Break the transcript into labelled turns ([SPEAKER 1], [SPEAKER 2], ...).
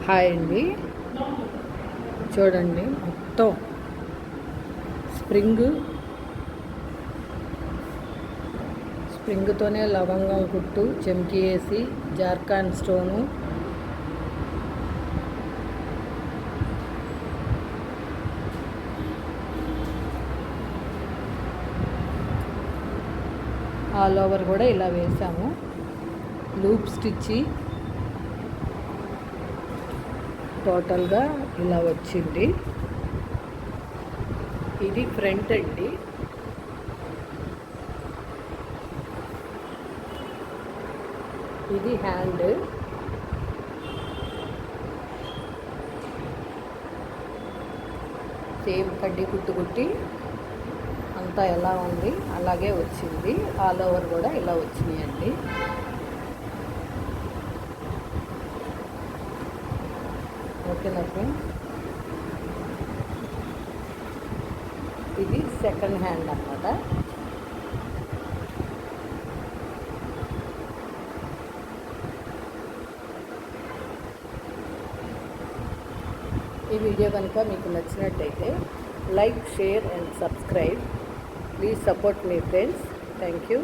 [SPEAKER 1] Hi అండి. చూడండి మొత్తం స్ప్రింగ్తోనే లవంగం కుట్టు, చెంకి వేసి, జార్ఖండ్ స్టోను, ఆల్ ఓవర్ కూడా ఇలా వేసాము. లూప్ స్టిచ్చి టోటల్గా ఇలా వచ్చింది. ఇది ఫ్రంట్ అండి. ఇది హ్యాండ్. సేమ్ కడ్డీ కుట్టి అంతా ఎలా ఉంది అలాగే వచ్చింది. ఆల్ ఓవర్ కూడా ఇలా వచ్చినాయండి. ఓకేనా ఫ్రెండ్స్, ఇది సెకండ్ హ్యాండ్ అన్నమాట. ఈ వీడియో కనుక మీకు నచ్చినట్టయితే like, share and subscribe. Please support me friends. Thank you.